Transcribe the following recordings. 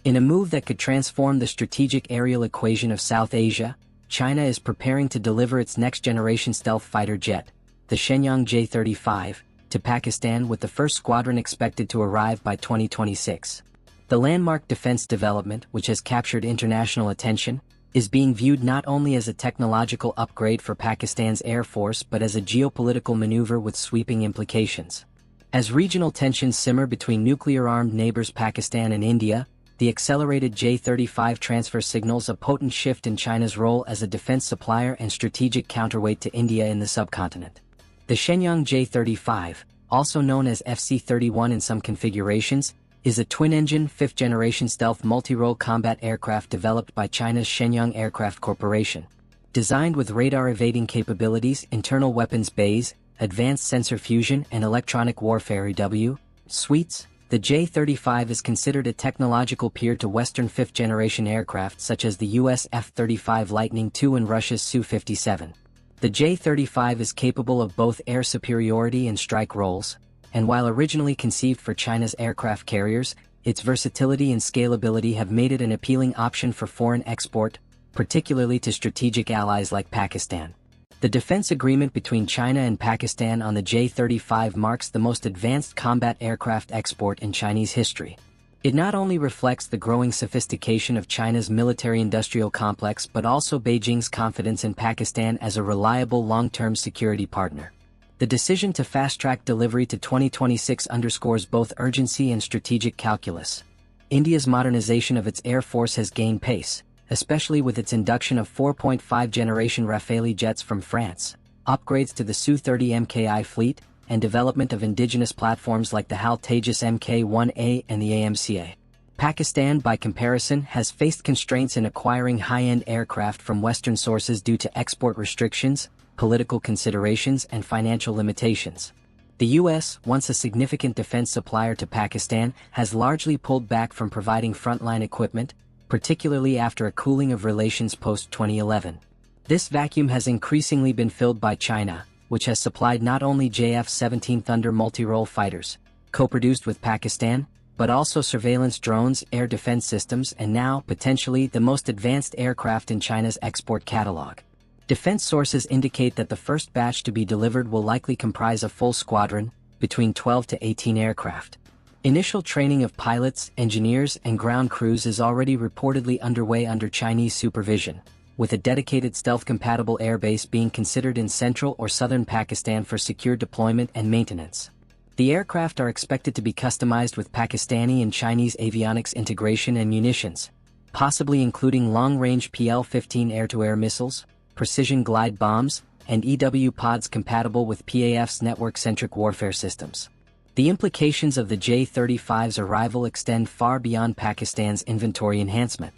In a move that could transform the strategic aerial equation of South Asia, China is preparing to deliver its next-generation stealth fighter jet, the Shenyang J-35, to Pakistan, with the first squadron expected to arrive by 2026. The landmark defense development, which has captured international attention, is being viewed not only as a technological upgrade for Pakistan's Air Force but as a geopolitical maneuver with sweeping implications. As regional tensions simmer between nuclear-armed neighbors Pakistan and India, the accelerated J-35 transfer signals a potent shift in China's role as a defense supplier and strategic counterweight to India in the subcontinent. The Shenyang J-35, also known as FC-31 in some configurations, is a twin-engine, fifth-generation stealth multi-role combat aircraft developed by China's Shenyang Aircraft Corporation. Designed with radar-evading capabilities, internal weapons bays, advanced sensor fusion, and electronic warfare EW suites, the J-35 is considered a technological peer to Western fifth-generation aircraft such as the US F-35 Lightning II and Russia's Su-57. The J-35 is capable of both air superiority and strike roles, and while originally conceived for China's aircraft carriers, its versatility and scalability have made it an appealing option for foreign export, particularly to strategic allies like Pakistan. The defense agreement between China and Pakistan on the J-35 marks the most advanced combat aircraft export in Chinese history. It not only reflects the growing sophistication of China's military-industrial complex but also Beijing's confidence in Pakistan as a reliable long-term security partner. The decision to fast-track delivery to 2026 underscores both urgency and strategic calculus. India's modernization of its air force has gained pace, especially with its induction of 4.5-generation Rafale jets from France, upgrades to the Su-30 Mki fleet, and development of indigenous platforms like the HAL Tejas Mk-1A and the AMCA. Pakistan, by comparison, has faced constraints in acquiring high-end aircraft from Western sources due to export restrictions, political considerations, and financial limitations. The U.S., once a significant defense supplier to Pakistan, has largely pulled back from providing frontline equipment, particularly after a cooling of relations post-2011. This vacuum has increasingly been filled by China, which has supplied not only JF-17 Thunder multi-role fighters, co-produced with Pakistan, but also surveillance drones, air defense systems, and now, potentially, the most advanced aircraft in China's export catalog. Defense sources indicate that the first batch to be delivered will likely comprise a full squadron, between 12 to 18 aircraft. Initial training of pilots, engineers, and ground crews is already reportedly underway under Chinese supervision, with a dedicated stealth-compatible airbase being considered in central or southern Pakistan for secure deployment and maintenance. The aircraft are expected to be customized with Pakistani and Chinese avionics integration and munitions, possibly including long-range PL-15 air-to-air missiles, precision glide bombs, and EW pods compatible with PAF's network-centric warfare systems. The implications of the J-35's arrival extend far beyond Pakistan's inventory enhancement.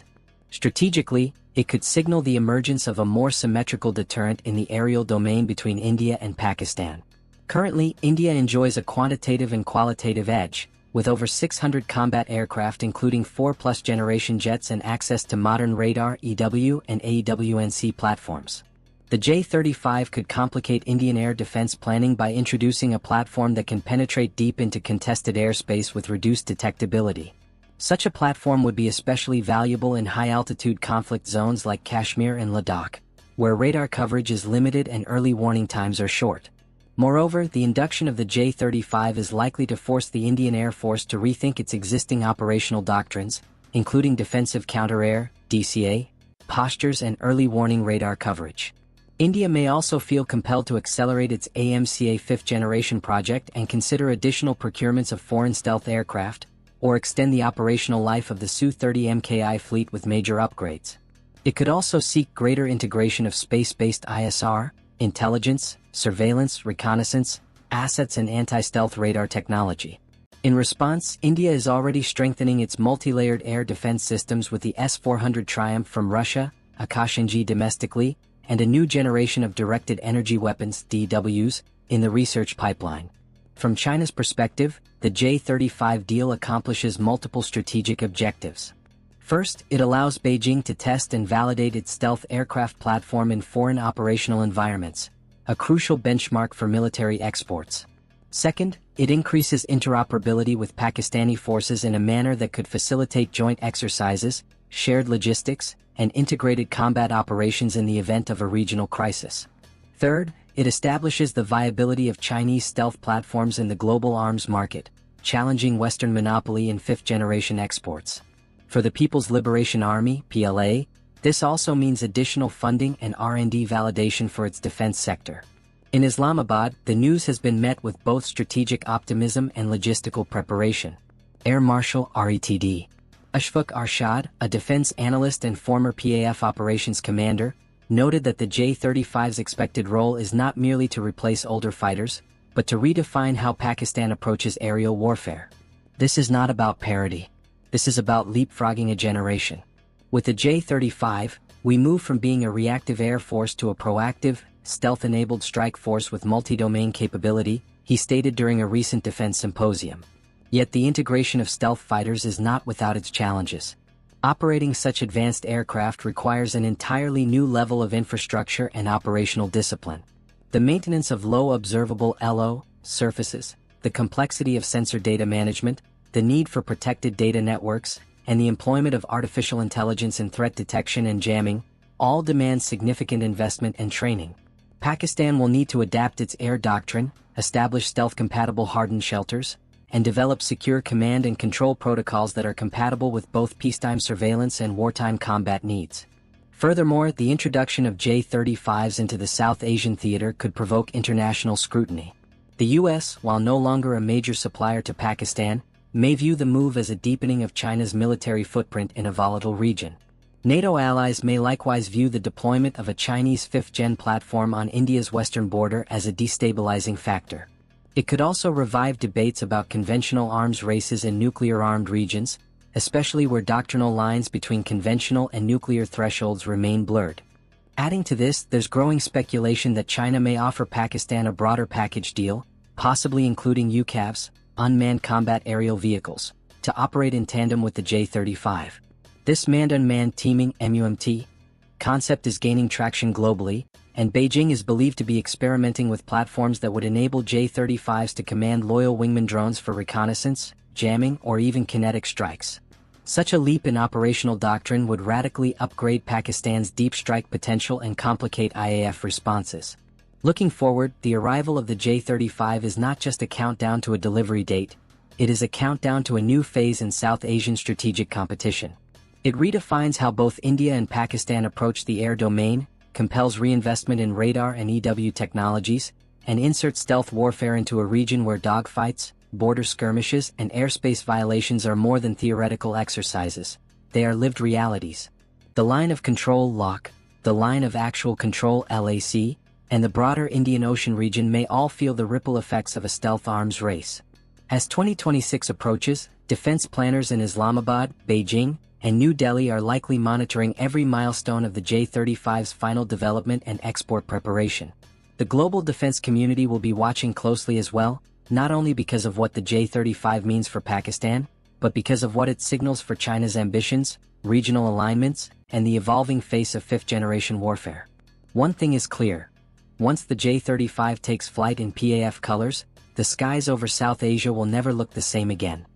Strategically, it could signal the emergence of a more symmetrical deterrent in the aerial domain between India and Pakistan. Currently, India enjoys a quantitative and qualitative edge, with over 600 combat aircraft including 4+ generation jets and access to modern radar, EW, and AEW&C platforms. The J-35 could complicate Indian air defense planning by introducing a platform that can penetrate deep into contested airspace with reduced detectability. Such a platform would be especially valuable in high-altitude conflict zones like Kashmir and Ladakh, where radar coverage is limited and early warning times are short. Moreover, the induction of the J-35 is likely to force the Indian Air Force to rethink its existing operational doctrines, including defensive counter-air, DCA, postures, and early warning radar coverage. India may also feel compelled to accelerate its AMCA 5th-generation project and consider additional procurements of foreign stealth aircraft, or extend the operational life of the Su-30 Mki fleet with major upgrades. It could also seek greater integration of space-based ISR, intelligence, surveillance, reconnaissance, assets, and anti-stealth radar technology. In response, India is already strengthening its multi-layered air defense systems with the S-400 Triumph from Russia, Akash-NG domestically, and a new generation of directed energy weapons (DWs) in the research pipeline. From China's perspective, the J-35 deal accomplishes multiple strategic objectives. First, it allows Beijing to test and validate its stealth aircraft platform in foreign operational environments, a crucial benchmark for military exports. Second, it increases interoperability with Pakistani forces in a manner that could facilitate joint exercises, shared logistics, and integrated combat operations in the event of a regional crisis. Third, it establishes the viability of Chinese stealth platforms in the global arms market, challenging Western monopoly in fifth-generation exports. For the People's Liberation Army, PLA, this also means additional funding and R&D validation for its defense sector. In Islamabad, the news has been met with both strategic optimism and logistical preparation. Air Marshal RETD Ashfaq Arshad, a defense analyst and former PAF operations commander, noted that the J-35's expected role is not merely to replace older fighters, but to redefine how Pakistan approaches aerial warfare. This is not about parity. This is about leapfrogging a generation. With the J-35, we move from being a reactive air force to a proactive, stealth-enabled strike force with multi-domain capability, he stated during a recent defense symposium. Yet the integration of stealth fighters is not without its challenges. Operating such advanced aircraft requires an entirely new level of infrastructure and operational discipline. The maintenance of low observable LO surfaces, the complexity of sensor data management, the need for protected data networks, and the employment of artificial intelligence in threat detection and jamming, all demand significant investment and training. Pakistan will need to adapt its air doctrine, establish stealth-compatible hardened shelters, and develop secure command and control protocols that are compatible with both peacetime surveillance and wartime combat needs. Furthermore, the introduction of J-35s into the South Asian theater could provoke international scrutiny. The U.S., while no longer a major supplier to Pakistan, may view the move as a deepening of China's military footprint in a volatile region. NATO allies may likewise view the deployment of a Chinese fifth-gen platform on India's western border as a destabilizing factor. It could also revive debates about conventional arms races in nuclear-armed regions, especially where doctrinal lines between conventional and nuclear thresholds remain blurred. Adding to this, there's growing speculation that China may offer Pakistan a broader package deal, possibly including UCAVs, unmanned combat aerial vehicles, to operate in tandem with the J-35. This manned-unmanned teaming MUMT concept is gaining traction globally, and Beijing is believed to be experimenting with platforms that would enable J-35s to command loyal wingman drones for reconnaissance, jamming, or even kinetic strikes. Such a leap in operational doctrine would radically upgrade Pakistan's deep strike potential and complicate IAF responses. Looking forward, the arrival of the J-35 is not just a countdown to a delivery date, it is a countdown to a new phase in South Asian strategic competition. It redefines how both India and Pakistan approach the air domain, compels reinvestment in radar and EW technologies, and inserts stealth warfare into a region where dogfights, border skirmishes, and airspace violations are more than theoretical exercises. They are lived realities. The line of control LOC, the line of actual control LAC, and the broader Indian Ocean region may all feel the ripple effects of a stealth arms race. As 2026 approaches, defense planners in Islamabad, Beijing, and New Delhi are likely monitoring every milestone of the J-35's final development and export preparation. The global defense community will be watching closely as well, not only because of what the J-35 means for Pakistan, but because of what it signals for China's ambitions, regional alignments, and the evolving face of fifth-generation warfare. One thing is clear. Once the J-35 takes flight in PAF colors, the skies over South Asia will never look the same again.